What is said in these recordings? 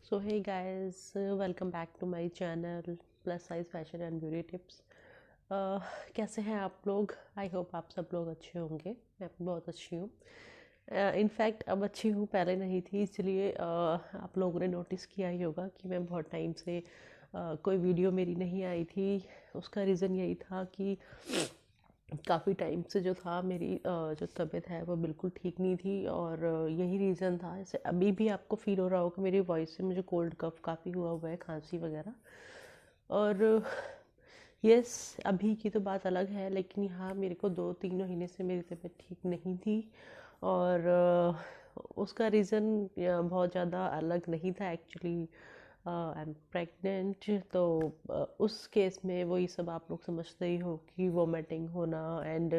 So hey guys, welcome back to my channel Plus Size Fashion and Beauty Tips। कैसे हैं आप लोग? I hope आप सब लोग अच्छे होंगे। मैं भी बहुत अच्छी हूँ। इनफैक्ट अब अच्छी हूँ, पहले नहीं थी, इसलिए आप लोगों ने नोटिस किया ही होगा कि मैं बहुत टाइम से कोई वीडियो मेरी नहीं आई थी। उसका रीज़न यही था कि काफ़ी टाइम से जो था मेरी जो तबीयत है वो बिल्कुल ठीक नहीं थी, और यही रीज़न था। जैसे अभी भी आपको फील हो रहा होगा मेरी वॉइस से मुझे कोल्ड कफ काफ़ी हुआ हुआ है, खांसी वगैरह। और यस, अभी की तो बात अलग है, लेकिन यहाँ मेरे को 2-3 महीने से मेरी तबीयत ठीक नहीं थी। और उसका रीज़न बहुत ज़्यादा अलग नहीं था एक्चुअली। आई एम प्रेग्नेंट, तो उस केस में वही सब आप लोग समझते ही हो कि वोमिटिंग होना एंड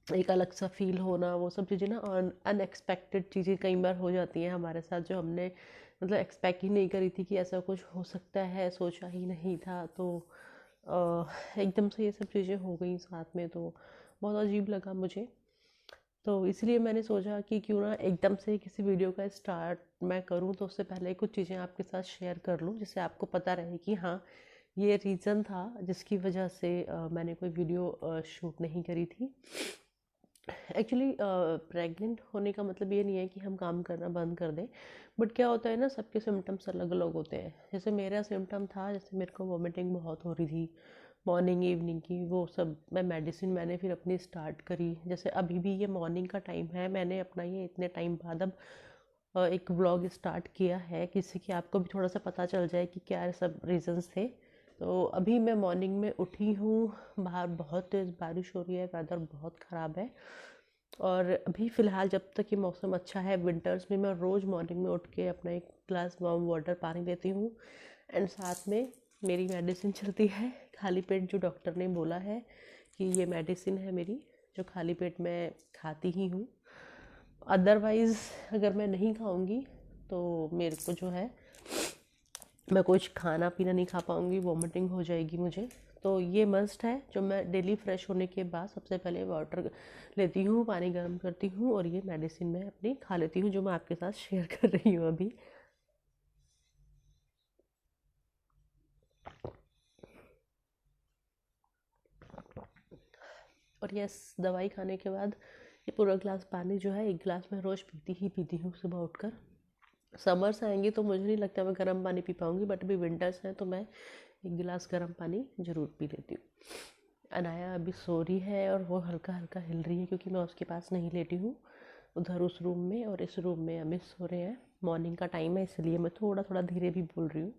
एक अलग सा फील होना, वो सब चीज़ें ना अनएक्सपेक्टेड चीज़ें कई बार हो जाती हैं हमारे साथ, जो हमने मतलब एक्सपेक्ट ही नहीं करी थी कि ऐसा कुछ हो सकता है, सोचा ही नहीं था। तो एकदम से ये सब चीज़ें हो गई साथ में, तो बहुत अजीब लगा मुझे। तो इसलिए मैंने सोचा कि क्यों ना एकदम से किसी वीडियो का स्टार्ट मैं करूं, तो उससे पहले कुछ चीज़ें आपके साथ शेयर कर लूं, जिससे आपको पता रहे कि हाँ, ये रीज़न था जिसकी वजह से मैंने कोई वीडियो शूट नहीं करी थी। एक्चुअली प्रेग्नेंट होने का मतलब ये नहीं है कि हम काम करना बंद कर दें, बट क्या होता है ना, सबके सिम्टम्स अलग अलग होते हैं। जैसे मेरा सिम्टम था, जैसे मेरे को वॉमिटिंग बहुत हो रही थी मॉर्निंग इवनिंग की, वो सब मैं मेडिसिन मैंने फिर अपनी स्टार्ट करी। जैसे अभी भी ये मॉर्निंग का टाइम है, मैंने अपना ये इतने टाइम बाद अब एक व्लॉग स्टार्ट किया है, किसी कि आपको भी थोड़ा सा पता चल जाए कि क्या सब रीजंस थे। तो अभी मैं मॉर्निंग में उठी हूँ, बाहर बहुत तेज़ बारिश हो रही है, वेदर बहुत ख़राब है। और अभी फ़िलहाल जब तक ये मौसम अच्छा है, विंटर्स में मैं रोज़ मॉर्निंग में उठ के अपना एक ग्लास वार्म वाटर पानी लेती हूँ, एंड साथ में मेरी मेडिसिन चलती है खाली पेट, जो डॉक्टर ने बोला है कि ये मेडिसिन है मेरी, जो खाली पेट मैं खाती ही हूँ। अदरवाइज़ अगर मैं नहीं खाऊंगी तो मेरे को जो है, मैं कुछ खाना पीना नहीं खा पाऊंगी, वॉमिटिंग हो जाएगी मुझे। तो ये मस्ट है, जो मैं डेली फ्रेश होने के बाद सबसे पहले वाटर लेती हूँ, पानी गर्म करती हूँ, और ये मेडिसिन मैं अपनी खा लेती हूँ, जो मैं आपके साथ शेयर कर रही हूँ अभी। और यस, दवाई खाने के बाद ये पूरा ग्लास पानी जो है, एक गिलास मैं रोज़ पीती ही पीती हूँ सुबह उठकर। समर्स आएंगे तो मुझे नहीं लगता मैं गर्म पानी पी पाऊँगी, बट अभी विंटर्स हैं तो मैं एक गिलास गर्म पानी ज़रूर पी लेती हूँ। अनाया अभी सो रही है और वो हल्का हल्का हिल रही है, क्योंकि मैं उसके पास नहीं लेटी हूँ, उधर उस रूम में, और इस रूम में अभी सो रहे हैं। मॉर्निंग का टाइम है, इसलिए मैं थोड़ा थोड़ा धीरे भी बोल रही हूँ।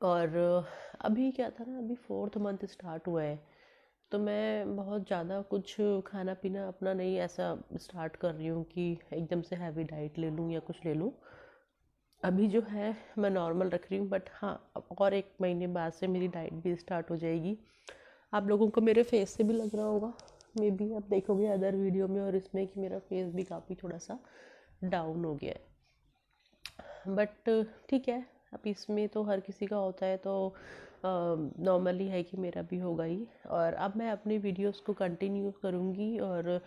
और अभी क्या था ना, अभी 4th मंथ स्टार्ट हुआ है, तो मैं बहुत ज़्यादा कुछ खाना पीना अपना नहीं ऐसा स्टार्ट कर रही हूँ कि एकदम से हैवी डाइट ले लूँ या कुछ ले लूँ। अभी जो है मैं नॉर्मल रख रही हूँ, बट हाँ, अब और 1 महीने बाद से मेरी डाइट भी स्टार्ट हो जाएगी। आप लोगों को मेरे फेस से भी लग रहा होगा, मे बी आप देखोगे अदर वीडियो में और इसमें, कि मेरा फेस भी काफ़ी थोड़ा सा डाउन हो गया है। बट ठीक है, अब इसमें तो हर किसी का होता है, तो नॉर्मली है कि मेरा भी होगा ही। और अब मैं अपनी वीडियोस को कंटिन्यू करूँगी, और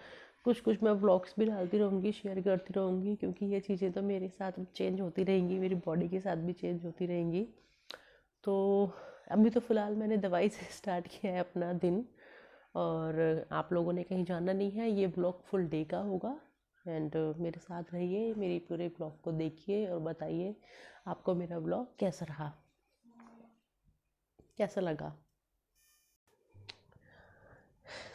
कुछ कुछ मैं व्लॉग्स भी डालती रहूँगी, शेयर करती रहूँगी, क्योंकि ये चीज़ें तो मेरे साथ चेंज होती रहेंगी, मेरी बॉडी के साथ भी चेंज होती रहेंगी। तो अभी तो फ़िलहाल मैंने दवाई से स्टार्ट किया है अपना दिन, और आप लोगों ने कहीं जाना नहीं है, ये ब्लॉग फुल डे का होगा। एंड मेरे साथ रहिए, मेरे पूरे ब्लॉग को देखिए और बताइए आपको मेरा ब्लॉग कैसा रहा, कैसा लगा।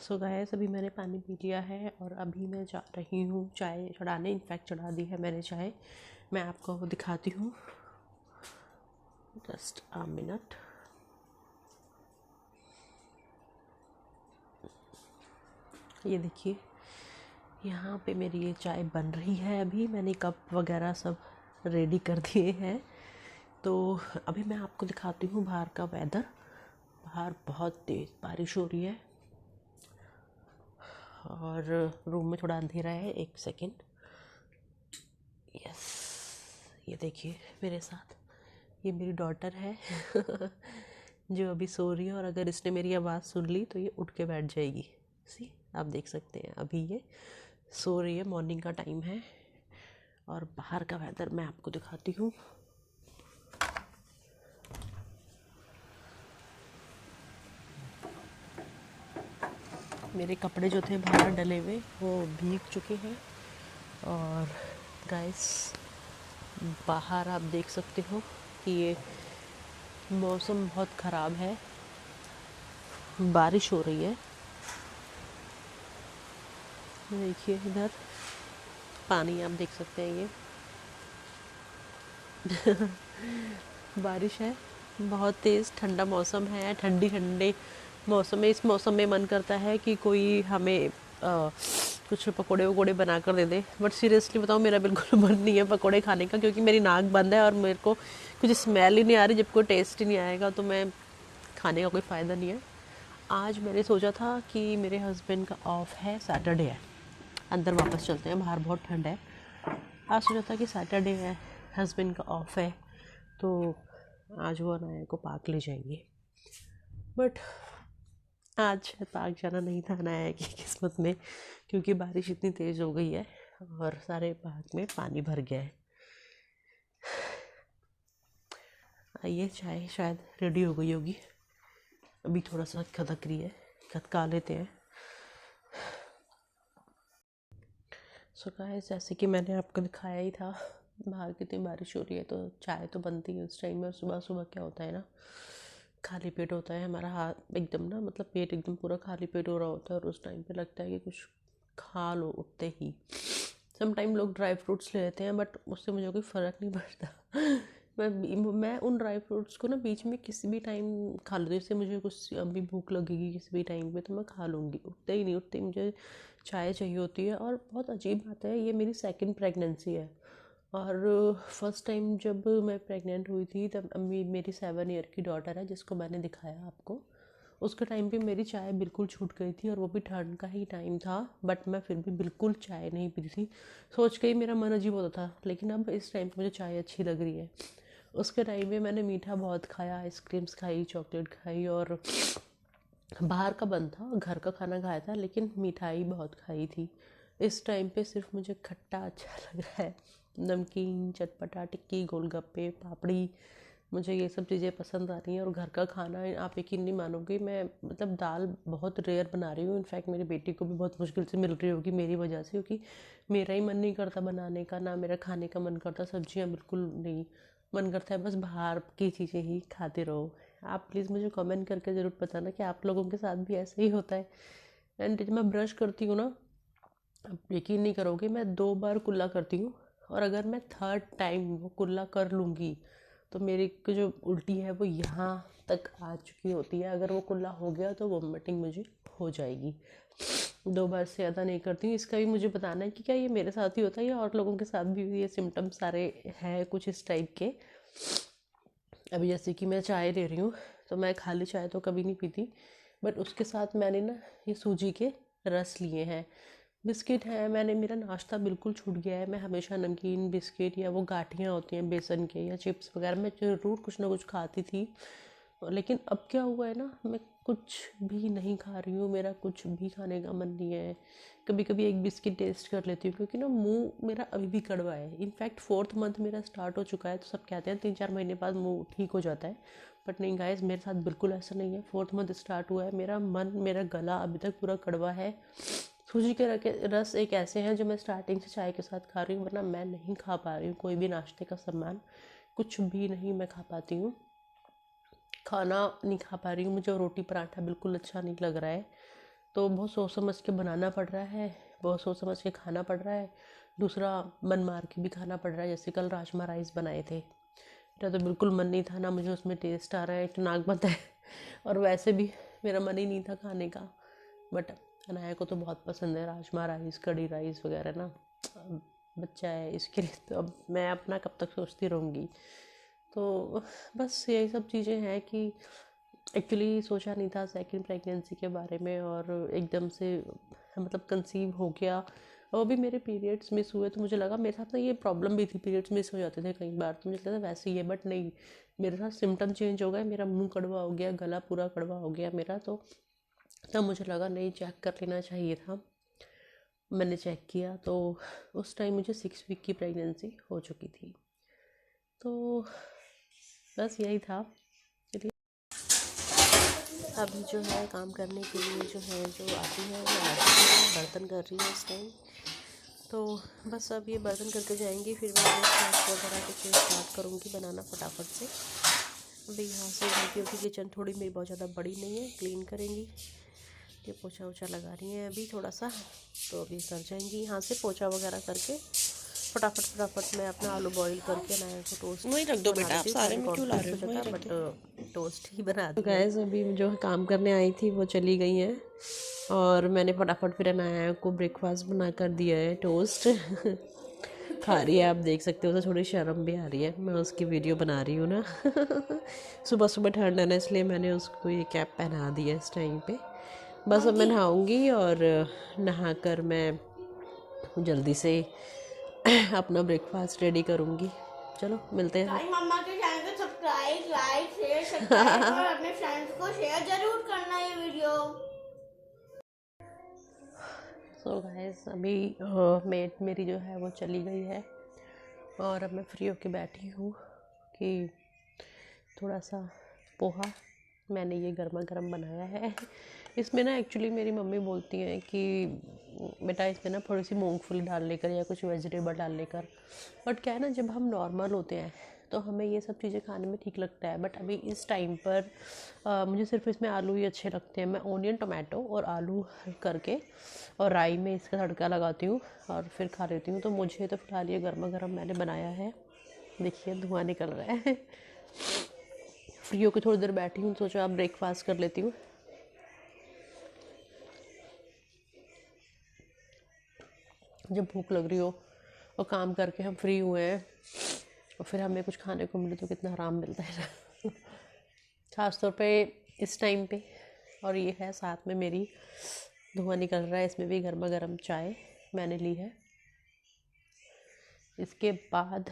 सो गाइस, अभी मैंने पानी पी लिया है और अभी मैं जा रही हूँ चाय चढ़ाने। इनफैक्ट चढ़ा दी है मैंने चाय, मैं आपको वो दिखाती हूँ, जस्ट अ मिनट। ये देखिए, यहाँ पे मेरी ये चाय बन रही है, अभी मैंने कप वगैरह सब रेडी कर दिए हैं। तो अभी मैं आपको दिखाती हूँ बाहर का वेदर। बाहर बहुत तेज़ बारिश हो रही है, और रूम में थोड़ा अंधेरा है। एक सेकेंड, यस, ये देखिए मेरे साथ, ये मेरी डॉटर है जो अभी सो रही है, और अगर इसने मेरी आवाज़ सुन ली तो ये उठ के बैठ जाएगी। सी, आप देख सकते हैं अभी ये सो रही है, मॉर्निंग का टाइम है। और बाहर का वेदर मैं आपको दिखाती हूँ। मेरे कपड़े जो थे बाहर डले हुए वो भीग चुके हैं। और गाइस, बाहर आप देख सकते हो कि ये मौसम बहुत ख़राब है, बारिश हो रही है। देखिए इधर पानी आप देख सकते हैं, ये बारिश है, बहुत तेज़। ठंडा मौसम है, ठंडी ठंडे मौसम में, इस मौसम में मन करता है कि कोई हमें कुछ पकोड़े वकोड़े बना कर दे दे। बट सीरियसली बताऊँ, मेरा बिल्कुल मन नहीं है पकोड़े खाने का, क्योंकि मेरी नाक बंद है और मेरे को कुछ स्मेल ही नहीं आ रही। जब कोई टेस्ट ही नहीं आएगा तो मैं खाने का कोई फ़ायदा नहीं है। आज मैंने सोचा था कि मेरे हस्बैंड का ऑफ है, सैटरडे है, अंदर वापस चलते हैं, बाहर बहुत ठंड है। आज सोचा था कि सैटरडे है, हस्बैंड का ऑफ है, तो आज वो अनाया को पार्क ले जाएंगे। बट आज पार्क जाना नहीं था अनाया की किस्मत में, क्योंकि बारिश इतनी तेज़ हो गई है और सारे पार्क में पानी भर गया है। आइए, चाय शायद रेडी हो गई होगी, अभी थोड़ा सा खदक रही है, खदका लेते हैं। सो गाइस, जैसे कि मैंने आपको दिखाया ही था, बाहर कितनी बारिश हो रही है तो चाय तो बनती है उस टाइम में। और सुबह सुबह क्या होता है ना, खाली पेट होता है हमारा, हाथ एकदम ना, मतलब पेट एकदम पूरा खाली पेट हो रहा होता है और उस टाइम पे लगता है कि कुछ खा लो उठते ही। सम टाइम लोग ड्राई फ्रूट्स ले लेते हैं, बट उससे मुझे कोई फ़र्क नहीं पड़ता। मैं उन ड्राई फ्रूट्स को ना बीच में किसी भी टाइम खा लूँ। जैसे मुझे कुछ अभी भूख लगेगी किसी भी टाइम पे तो मैं खा लूँगी, उठते ही नहीं, उठते ही मुझे चाय चाहिए होती है। और बहुत अजीब बात है, ये मेरी सेकंड प्रेगनेंसी है। और फर्स्ट टाइम जब मैं प्रेग्नेंट हुई थी तब अम्मी, मेरी 7 ईयर की डॉटर है जिसको मैंने दिखाया आपको, उसके टाइम पे मेरी चाय बिल्कुल छूट गई थी और वो भी ठंड का ही टाइम था। बट मैं फिर भी बिल्कुल चाय नहीं पीती थी, सोच के ही मेरा मन अजीब होता था। लेकिन अब इस टाइम पे मुझे चाय अच्छी लग रही है। उसके टाइम में मैंने मीठा बहुत खाया, आइसक्रीम्स खाई, चॉकलेट खाई, और बाहर का बंद था, घर का खाना खाया था, लेकिन मिठाई बहुत खाई थी। इस टाइम पे सिर्फ मुझे खट्टा अच्छा लग रहा है, नमकीन, चटपटा, टिक्की, गोलगप्पे, पापड़ी, मुझे ये सब चीज़ें पसंद आ रही हैं। और घर का खाना आप यकीन नहीं मानोगे, मैं मतलब दाल बहुत रेयर बना रही हूँ। इनफैक्ट मेरी बेटी को भी बहुत मुश्किल से मिल रही होगी मेरी वजह से, क्योंकि मेरा ही मन नहीं करता बनाने का, ना मेरा खाने का मन करता, सब्जियाँ बिल्कुल नहीं मन करता है, बस बाहर की चीज़ें ही खाते रहो। आप प्लीज़ मुझे कमेंट करके ज़रूर बताना कि आप लोगों के साथ भी ऐसा ही होता है। एंड जब मैं ब्रश करती हूँ ना, आप यकीन नहीं करोगे, मैं 2 बार कुल्ला करती हूँ, और अगर मैं थर्ड टाइम वो कुल्ला कर लूँगी तो मेरी की जो उल्टी है वो यहाँ तक आ चुकी होती है। अगर वो कुल्ला हो गया तो वॉमिटिंग मुझे हो जाएगी। 2 बार से ज़्यादा नहीं करती हूँ। इसका भी मुझे बताना है कि क्या ये मेरे साथ ही होता है या और लोगों के साथ भी ये सिम्टम्स सारे हैं कुछ इस टाइप के। अभी जैसे कि मैं चाय ले रही हूँ, तो मैं खाली चाय तो कभी नहीं पीती, बट उसके साथ मैंने ना ये सूजी के रस लिए हैं, बिस्किट है, मैंने, मेरा नाश्ता बिल्कुल छूट गया है। मैं हमेशा नमकीन, बिस्किट या वो गाठियाँ होती हैं बेसन के या चिप्स वगैरह, मैं ज़रूर कुछ ना कुछ खाती थी। लेकिन अब क्या हुआ है ना, मैं कुछ भी नहीं खा रही हूँ, मेरा कुछ भी खाने का मन नहीं है। कभी कभी एक बिस्किट टेस्ट कर लेती हूँ, क्योंकि ना मुंह मेरा अभी भी कड़वा है। इनफैक्ट 4th मंथ मेरा स्टार्ट हो चुका है, तो सब कहते हैं 3-4 महीने बाद मुंह ठीक हो जाता है, बट नहीं गाइस, मेरे साथ बिल्कुल ऐसा नहीं है। 4th मंथ स्टार्ट हुआ है, मेरा गला अभी तक पूरा कड़वा है। सूजी के रस एक ऐसे हैं जो मैं स्टार्टिंग से चाय के साथ खा रही हूँ, वरना मैं नहीं खा पा रही हूँ कोई भी नाश्ते का सामान, कुछ भी नहीं मैं खा पाती हूँ, खाना नहीं खा पा रही हूँ। मुझे रोटी पराठा बिल्कुल अच्छा नहीं लग रहा है, तो बहुत सोच समझ के बनाना पड़ रहा है, बहुत सोच समझ के खाना पड़ रहा है। दूसरा, मन मार के भी खाना पड़ रहा है। जैसे कल राजमा राइस बनाए थे, मेरा तो बिल्कुल मन नहीं था, ना मुझे उसमें टेस्ट आ रहा है, एक नाक बंद है और वैसे भी मेरा मन ही नहीं था खाने का। बट अनाया को तो बहुत पसंद है राजमा राइस, कढ़ी राइस वगैरह ना। अब बच्चा है, इसके लिए तो अब मैं अपना कब तक सोचती रहूँगी। तो बस यही सब चीज़ें हैं कि एक्चुअली सोचा नहीं था सेकंड प्रेगनेंसी के बारे में, और एकदम से मतलब कंसीव हो गया। और अभी मेरे पीरियड्स मिस हुए तो मुझे लगा मेरे साथ ना ये प्रॉब्लम भी थी, पीरियड्स मिस हो जाते थे कई बार, तो मुझे लगा वैसे ही है, बट नहीं, मेरे साथ सिम्टम चेंज हो गए, मेरा मुंह कड़वा हो गया, गला पूरा कड़वा हो गया मेरा। तो तब मुझे लगा नहीं, चेक कर लेना चाहिए था। मैंने चेक किया तो उस टाइम मुझे 6 वीक की प्रेगनेंसी हो चुकी थी। तो बस यही था। चलिए अभी जो है काम करने के लिए जो आती है वो आती है, बर्तन कर रही है इस टाइम। तो बस अब ये बर्तन करके जाएंगी, फिर मैं स्नैक्स वगैरह कुछ स्टार्ट करूँगी बनाना फटाफट से। अभी यहाँ से घर की किचन थोड़ी मेरी बहुत ज़्यादा बड़ी नहीं है, क्लीन करेंगी। ये पोछा वोछा लगा रही हैं अभी थोड़ा सा, तो अभी कर जाएंगी यहाँ से पोछा वगैरह करके फटाफट मैं अपना आलू बॉईल करके ना इसको टोस्ट वही रख दो बेटा, आप सारे में क्यों ला रहे हो? वही रख बट दो। टोस्ट ही बना तो दी। गैस अभी जो काम करने आई थी वो चली गई हैं और मैंने फटाफट फिर अनाया को ब्रेकफास्ट बना कर दिया है, टोस्ट खा रही है, आप देख सकते हो। तो थोड़ी शर्म भी आ रही है, मैं उसकी वीडियो बना रही हूँ ना सुबह सुबह ठंड है ना, इसलिए मैंने उसको ये कैप पहना दिया इस टाइम पे। बस अब मैं नहाऊँगी और नहाकर मैं जल्दी से अपना ब्रेकफास्ट रेडी करूँगी। चलो मिलते हैं। मम्मा के चैनल को सब्सक्राइब, लाइक, शेयर और अपने फ्रेंड्स को शेयर जरूर करना ये वीडियो। सो गाइस अभी मेट मेरी जो है वो चली गई है और अब मैं फ्री होके बैठी हूँ कि थोड़ा सा पोहा मैंने ये गर्मा गर्म बनाया है। इसमें ना एक्चुअली मेरी मम्मी बोलती हैं कि बेटा इसमें ना थोड़ी सी मूंगफली डाल लेकर या कुछ वेजिटेबल डाल लेकर, बट क्या है ना जब हम नॉर्मल होते हैं तो हमें ये सब चीज़ें खाने में ठीक लगता है। बट अभी इस टाइम पर मुझे सिर्फ इसमें आलू ही अच्छे लगते हैं। मैं ओनियन टोमेटो और आलू करके और राई में इसका तड़का लगाती हूँ और फिर खा लेती हूँ। तो मुझे तो फिलहाल ये गर्मा गर्म मैंने बनाया है, देखिए धुआं निकल रहा है। फ्री होकर थोड़ी देर बैठी हूँ, सोचा अब ब्रेकफास्ट कर लेती हूँ। जब भूख लग रही हो और काम करके हम फ्री हुए हैं और फिर हमें कुछ खाने को मिले तो कितना आराम मिलता है ना ख़ासतौर पे इस टाइम पे। और ये है साथ में मेरी धुआं निकल रहा है, इसमें भी गर्मा गर्म चाय मैंने ली है। इसके बाद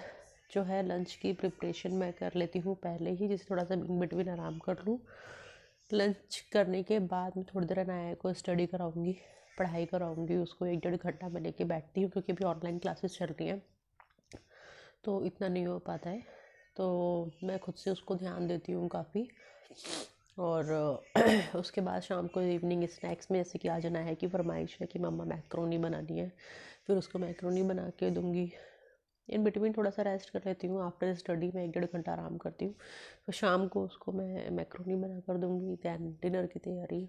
जो है लंच की प्रिपरेशन मैं कर लेती हूँ पहले ही, जिससे थोड़ा सा इन बिटवीन आराम कर लूँ। लंच करने के बाद मैं थोड़ी देर अनाया को स्टडी कराऊँगी, पढ़ाई कराऊँगी उसको। 1-1.5 घंटा मैं लेके बैठती हूँ क्योंकि अभी ऑनलाइन क्लासेस चल रही हैं तो इतना नहीं हो पाता है, तो मैं खुद से उसको ध्यान देती हूँ काफ़ी। और उसके बाद शाम को इवनिंग स्नैक्स में जैसे कि आज अनाया की फरमाइश है कि मम्मा मैक्रोनी बनानी है, फिर उसको मैक्रोनी बना के दूँगी। इन बिटवीन थोड़ा सा रेस्ट कर लेती हूँ। आफ्टर स्टडी में 1-1.5 घंटा आराम करती हूँ, तो शाम को उसको मैं मैक्रोनी बना कर दूँगी। दैन डिनर की तैयारी।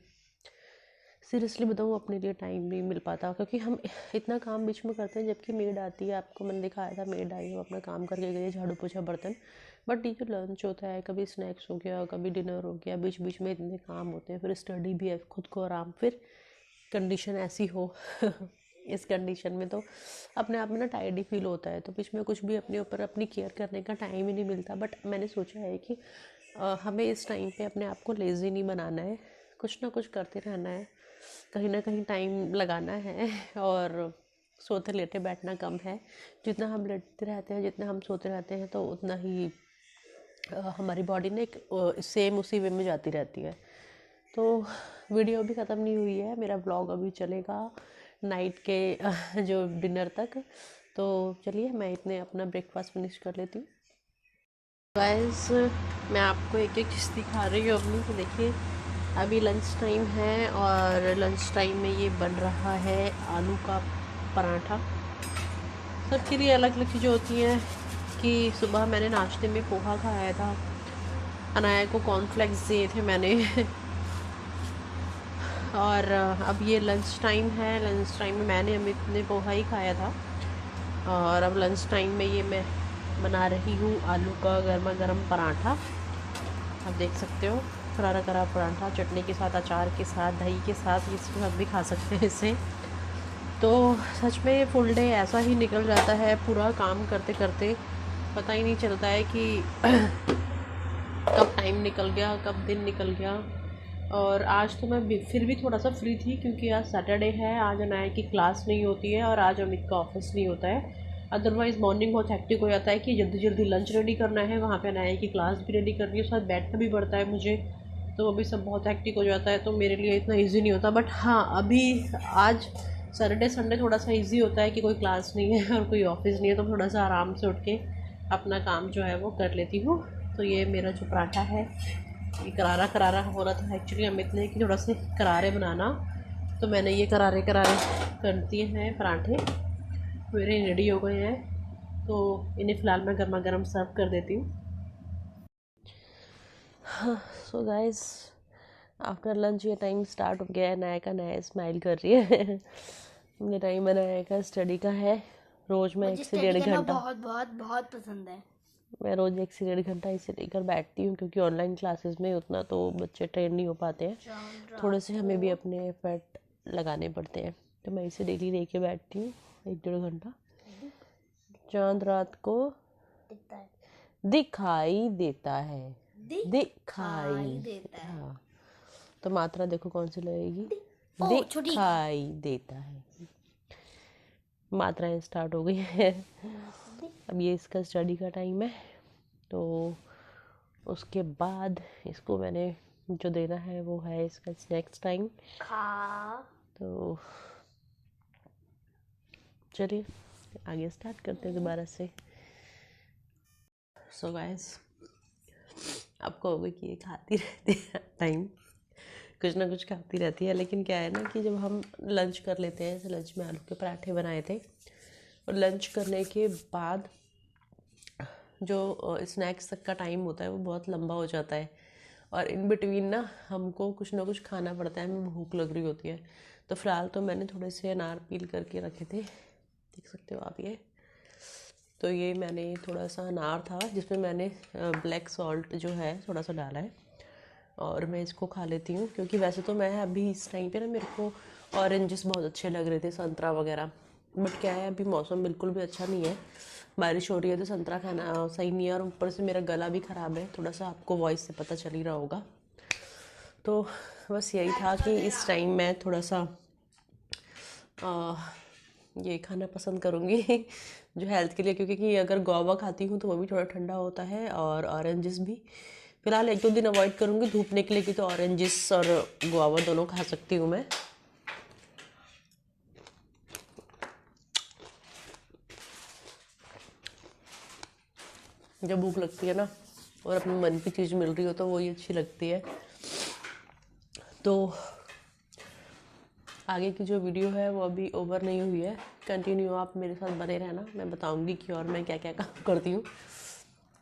सीरियसली बताऊँ अपने लिए टाइम नहीं मिल पाता क्योंकि हम इतना काम बीच में करते हैं, जबकि मेड आती है, आपको मैंने दिखाया था मेड आई है, अपना काम करके गई है, झाड़ू पोछा बर्तन। बट ये जो लंच होता है, कभी स्नैक्स हो गया, कभी डिनर हो गया, बीच बीच में इतने काम होते हैं, फिर स्टडी भी है, खुद को आराम, फिर कंडीशन ऐसी हो इस कंडीशन में तो अपने आप में ना टायर्ड ही फील होता है, तो बीच में कुछ भी अपने ऊपर अपनी केयर करने का टाइम ही नहीं मिलता। बट मैंने सोचा है कि हमें इस टाइम पे अपने आप को लेज़ी नहीं बनाना है, कुछ ना कुछ करते रहना है, कहीं ना कहीं टाइम लगाना है और सोते लेटे बैठना कम है। जितना हम लेटते रहते हैं, जितना हम सोते रहते हैं, तो उतना ही हमारी बॉडी ना एक सेम उसी वे में जाती रहती है। तो वीडियो भी ख़त्म नहीं हुई है, मेरा ब्लॉग अभी चलेगा नाइट के जो डिनर तक। तो चलिए मैं इतने अपना ब्रेकफास्ट फिनिश कर लेती हूँ। गाइस मैं आपको एक एक चीज़ दिखा रही हूँ अपनी। तो देखिए अभी लंच टाइम है और लंच टाइम में ये बन रहा है आलू का पराठा। सबके लिए अलग अलग चीज़ें होती हैं कि सुबह मैंने नाश्ते में पोहा खाया था, अनाया को कॉर्नफ्लेक्स दिए थे मैंने और अब ये लंच टाइम है। लंच टाइम में मैंने अमित ने पोहा ही खाया था और अब लंच टाइम में ये मैं बना रही हूँ आलू का गर्मा गर्म पराठा। आप देख सकते हो करारा करा पराठा, चटनी के साथ, अचार के साथ, दही के साथ, इसके साथ भी खा सकते हैं इसे। तो सच में फुल डे ऐसा ही निकल जाता है, पूरा काम करते करते पता ही नहीं चलता है कि कब टाइम निकल गया, कब दिन निकल गया। और आज तो मैं फिर भी थोड़ा सा फ्री थी क्योंकि आज सैटरडे है, आज अनाया की क्लास नहीं होती है और आज अमित का ऑफिस नहीं होता है। अदरवाइज़ मॉर्निंग बहुत हेक्टिक हो जाता है कि जल्दी जल्दी लंच रेडी करना है, वहाँ पे अनाया की क्लास भी रेडी करनी है, साथ बैठना भी पड़ता है मुझे, तो वो भी सब बहुत हेक्टिक हो जाता है, तो मेरे लिए इतना ईजी नहीं होता। बट हाँ अभी आज सैटरडे संडे थोड़ा सा इजी होता है कि कोई क्लास नहीं है और कोई ऑफिस नहीं है, तो थोड़ा सा आराम से उठ के अपना काम जो है वो कर लेती हूँ। तो ये मेरा जो पराठा है ये करारा करारा हो रहा था एक्चुअली अमित ने कि थोड़ा से करारे बनाना, तो मैंने ये करारे करारे कर दिए हैं पराठे, मेरे रेडी हो गए हैं। तो इन्हें फ़िलहाल मैं गर्मा गर्म सर्व कर देती हूँ। सो गाइस आफ्टर लंच ये टाइम स्टार्ट हो गया है, नया का नया स्माइल कर रही है। ये टाइम नया का स्टडी का है। रोज़ मैं 1 से 1.5 घंटा बहुत बहुत बहुत पसंद है। मैं रोज़ 1 से 1.5 घंटा इसे लेकर बैठती हूँ, क्योंकि ऑनलाइन क्लासेस में उतना तो बच्चे ट्रेन नहीं हो पाते हैं, थोड़े से हमें भी अपने एफर्ट लगाने पड़ते हैं। तो मैं इसे डेली लेके बैठती हूँ 1-1.5 घंटा। चांद रात को दिखाई देता है, दिखाई देता है। हाँ, तो मात्रा देखो कौन सी लगेगी, दिखाई देता है। मात्राएं स्टार्ट हो गई है। अब ये इसका स्टडी का टाइम है, तो उसके बाद इसको मैंने जो देना है वो है इसका स्नैक्स टाइम। तो चलिए आगे स्टार्ट करते हैं दोबारा से। सो गाइस आप कहोगे कि ये खाती रहती है, टाइम कुछ ना कुछ खाती रहती है, लेकिन क्या है ना कि जब हम लंच कर लेते हैं, जैसे लंच में आलू के पराठे बनाए थे, और लंच करने के बाद जो स्नैक्स तक का टाइम होता है वो बहुत लंबा हो जाता है, और इन बिटवीन ना हमको कुछ ना कुछ खाना पड़ता है, हमें भूख लग रही होती है। तो फ़िलहाल तो मैंने थोड़े से अनार पील करके रखे थे, देख सकते हो आप ये। तो ये मैंने थोड़ा सा अनार था जिसमें मैंने ब्लैक सॉल्ट जो है थोड़ा सा डाला है, और मैं इसको खा लेती हूँ। क्योंकि वैसे तो मैं अभी इस टाइम पे ना मेरे को ऑरेंजेस बहुत अच्छे लग रहे थे, संतरा वगैरह, बट क्या है अभी मौसम बिल्कुल भी अच्छा नहीं है, बारिश हो रही है, तो संतरा खाना सही नहीं है, और ऊपर से मेरा गला भी ख़राब है थोड़ा सा, आपको वॉइस से पता चल ही रहा होगा। तो बस यही था कि इस टाइम मैं थोड़ा सा ये खाना पसंद करूँगी जो हेल्थ के लिए, क्योंकि अगर गुआवा खाती हूँ तो वो भी थोड़ा ठंडा होता है, और ऑरेंजेस भी फ़िलहाल 1-2 दिन अवॉइड करूँगी धूप निकले की, तो ऑरेंजेस और गुआवा दोनों खा सकती हूँ मैं। जब भूख लगती है ना और अपने मन की चीज़ मिल रही हो तो वही अच्छी लगती है। तो आगे की जो वीडियो है वो अभी ओवर नहीं हुई है, कंटिन्यू आप मेरे साथ बने रहना, मैं बताऊंगी कि और मैं क्या क्या काम करती हूँ।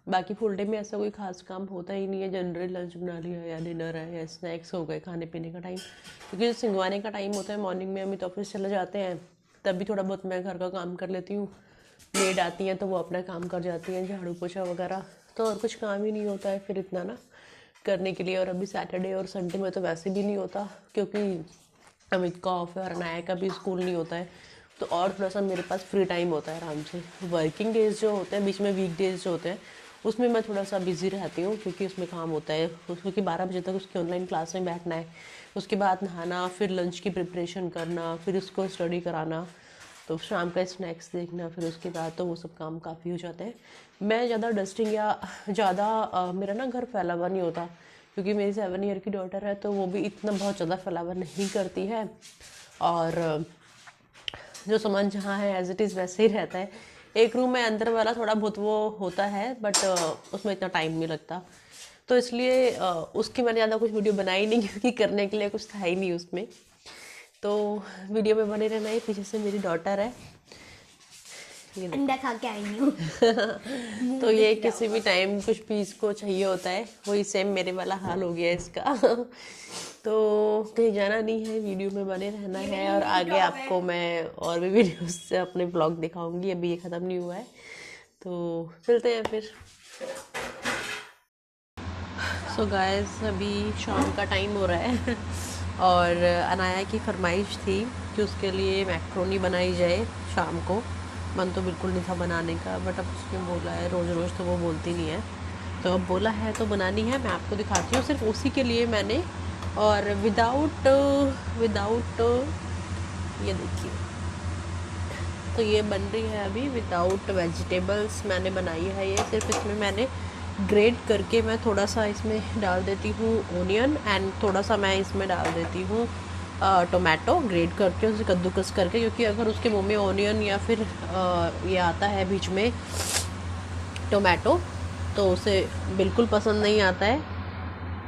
बाकी फुल डे में ऐसा कोई खास काम होता ही नहीं है, जनरल लंच बना लिया या डिनर है या स्नैक्स हो गए, खाने पीने का टाइम, क्योंकि जो सिंगवाने का टाइम होता है मॉर्निंग में, अमित ऑफिस चले जाते हैं, तब भी थोड़ा बहुत मैं घर का काम कर लेती हूँ। मेड आती हैं तो वो अपना काम कर जाती हैं, झाड़ू पोछा वगैरह, तो और कुछ काम ही नहीं होता है फिर इतना ना करने के लिए। और अभी सैटरडे और संडे में तो वैसे भी नहीं होता, क्योंकि अमित का ऑफ है और अनाया का भी स्कूल नहीं होता है, तो और थोड़ा सा मेरे पास फ्री टाइम होता है आराम से। वर्किंग डेज जो होते हैं, बीच में वीक डेज जो होते हैं, उसमें मैं थोड़ा सा बिजी रहती हूँ, क्योंकि उसमें काम होता है, क्योंकि 12 बजे तक उसकी ऑनलाइन क्लास में बैठना है, उसके बाद नहाना, फिर लंच की प्रिपरेशन करना, फिर उसको स्टडी कराना, तो शाम का स्नैक्स देखना, फिर उसके बाद तो वो सब काम काफ़ी हो जाते हैं। मैं ज़्यादा डस्टिंग या ज़्यादा मेरा ना घर फैला हुआ नहीं होता, क्योंकि मेरी 7 ईयर की डॉटर है, तो वो भी इतना बहुत ज़्यादा फैला हुआ नहीं करती है, और जो सामान जहाँ है एज इट इज़ वैसे ही रहता है। एक रूम में अंदर वाला थोड़ा बहुत वो होता है, बट उसमें इतना टाइम नहीं लगता, तो इसलिए उसकी मैंने ज़्यादा कुछ वीडियो बनाई नहीं, क्योंकि करने के लिए कुछ था ही नहीं उसमें। तो वीडियो में बने रहना है। पीछे से मेरी डॉटर है, ये अंडा खा के आई हूँ। तो ये किसी भी टाइम कुछ भी इसको चाहिए होता है, वही सेम मेरे वाला हाल हो गया इसका। तो कहीं जाना नहीं है, वीडियो में बने रहना है, और आगे आपको मैं और भी वीडियोस से अपने ब्लॉग दिखाऊंगी। अभी ये ख़त्म नहीं हुआ है, तो चलते हैं फिर। सो गाइस अभी शाम का टाइम हो रहा है, और अनाया की फरमाइश थी कि उसके लिए मैक्रोनी बनाई जाए शाम को। मन तो बिल्कुल नहीं था बनाने का, बट अब उसने बोला है, रोज़ रोज़ तो वो बोलती नहीं है, तो अब बोला है तो बनानी है। मैं आपको दिखाती हूँ, सिर्फ उसी के लिए मैंने, और विदाउट ये देखिए, तो ये बन रही है अभी विदाउट वेजिटेबल्स मैंने बनाई है ये। सिर्फ इसमें मैंने ग्रेट करके मैं थोड़ा सा इसमें डाल देती हूँ ओनियन, एंड थोड़ा सा मैं इसमें डाल देती हूँ टोमेटो ग्रेट करके उसे कद्दूकस करके, क्योंकि अगर उसके मुंह में ऑनियन या फिर ये आता है बीच में टोमेटो तो उसे बिल्कुल पसंद नहीं आता है।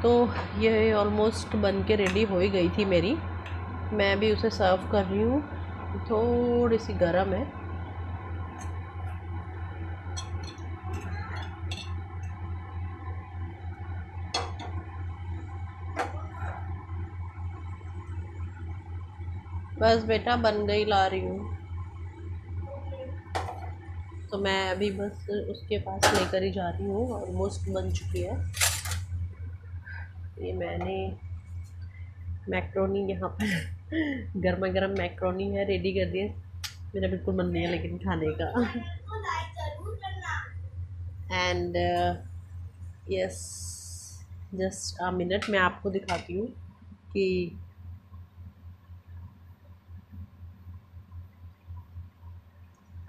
तो ये ऑलमोस्ट बन के रेडी हो ही गई थी मेरी। मैं भी उसे सर्व कर रही हूँ, थोड़ी सी गर्म है। बस बेटा बन गई, ला रही हूँ। तो मैं अभी बस उसके पास लेकर ही जा रही हूँ, ऑलमोस्ट बन चुकी है। ये मैंने मैक्रोनी यहाँ पर गर्मा गर्म मैक्रोनी है रेडी कर दिए। मेरा बिल्कुल मन नहीं है लेकिन खाने का। And yes, just a minute, मैं आपको दिखाती हूँ कि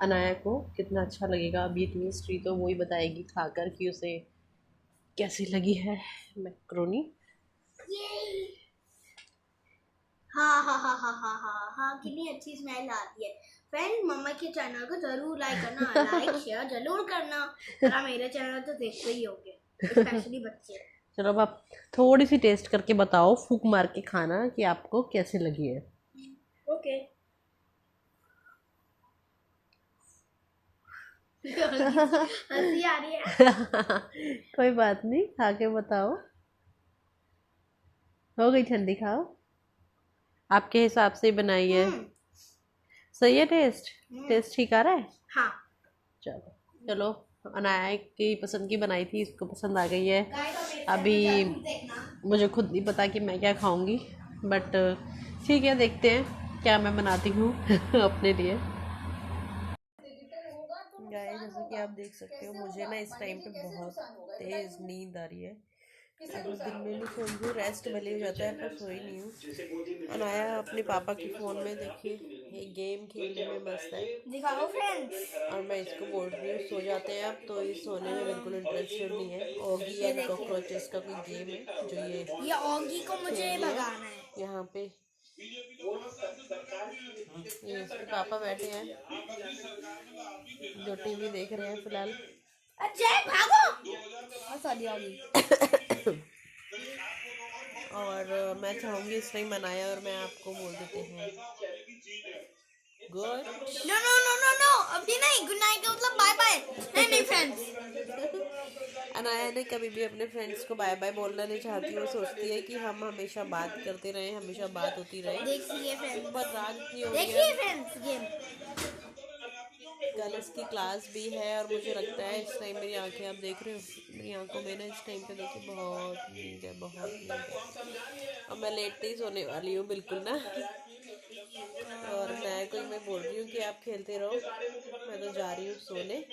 अनाया को कितना अच्छा लगेगा। अभी इतनी हिस्ट्री तो वो ही बताएगी खाकर कि उसे कैसी लगी है मैक्रोनी। हाँ हाँ हाँ हाँ हाँ हाँ हाँ, कितनी अच्छी स्मेल आती है। फ्रेंड, मम्मा के चैनल को जरूर लाइक करना, लाइक शेयर जरूर करना। और मेरे चैनल तो देखते ही होगे, स्पेशली बच्चे। चलो अब आप थोड़ी सी टेस्ट करके बताओ, फूक मार के खाना कि आपको कैसी लगी है। ओके। हंसी आ रही है। कोई बात नहीं, खा के बताओ। हो गई ठंडी, खाओ। आपके हिसाब से ही बनाई है, सही है टेस्ट? टेस्ट ठीक आ रहा है? हाँ। चलो चलो, अनाया की पसंद की बनाई थी, इसको पसंद आ गई है। अभी मुझे खुद नहीं पता कि मैं क्या खाऊंगी, बट ठीक है, देखते हैं क्या मैं बनाती हूँ अपने लिए। गाइस, जैसा कि आप देख सकते हो, मुझे ना इस टाइम पे बहुत तेज़ नींद आ रही है। अगर दिन में भी सो लूँ, रेस्ट भले हो जाता है, पर सोई नहीं हूँ। अनाया अपने पापा के फ़ोन में देखिए ये गेम खेलने में मस्त है। दिखाओ फ्रेंड्स। और मैं इसको बोल रही हूँ सो जाते हैं अब, तो ये सोने में बिल्कुल इंटरेस्टेड नहीं है। ऑगी एंड कॉकरोचेस का कोई गेम है जो ये ऑगी को मुझे खेल रही भगाना है। है यहाँ पे। ये इसके पापा बैठे हैं जो टीवी देख रहे हैं फिलहाल। अच्छा भागो। Sorry Oggy. और मैं चाहूँगी इस टाइम मनाया और मैं आपको बोल देते हैं good. No no no no no, अभी नहीं। गुड नाइट का मतलब बाय बाय। नहीं नहीं फ्रेंड्स। अनाया ने कभी भी अपने फ्रेंड्स को बाय बाय बोलना नहीं चाहती। वो सोचती है कि हम हमेशा बात करते रहे, हमेशा बात होती रहे। देखिए फ्रेंड्स, पर रात इतनी हो गई देखिए है, फ्रेंड्स गेम। कल इसकी क्लास भी है और मुझे लगता है इस टाइम मेरी आंखें, आप देख रहे हो मेरी आंखों में ना इस टाइम पे देखिए बहुत नींद है, बहुत नींद है। और मैं लेटते ही सोने वाली हूँ बिल्कुल ना। और मैं कोई मैं बोल रही हूँ कि आप खेलते रहो, मैं तो जा रही हूँ सोने।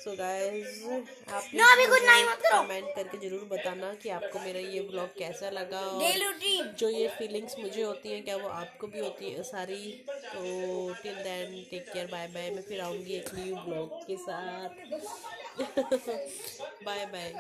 सो गाइस, आप नो अभी गुड नाइट मत करो। कमेंट करके ज़रूर बताना कि आपको मेरा ये व्लॉग कैसा लगा, और डेली रूटीन। जो ये फीलिंग्स मुझे होती हैं क्या वो आपको भी होती है सारी। तो till then take care, bye bye. मैं फिर आऊँगी एक न्यू व्लॉग के साथ। Bye bye.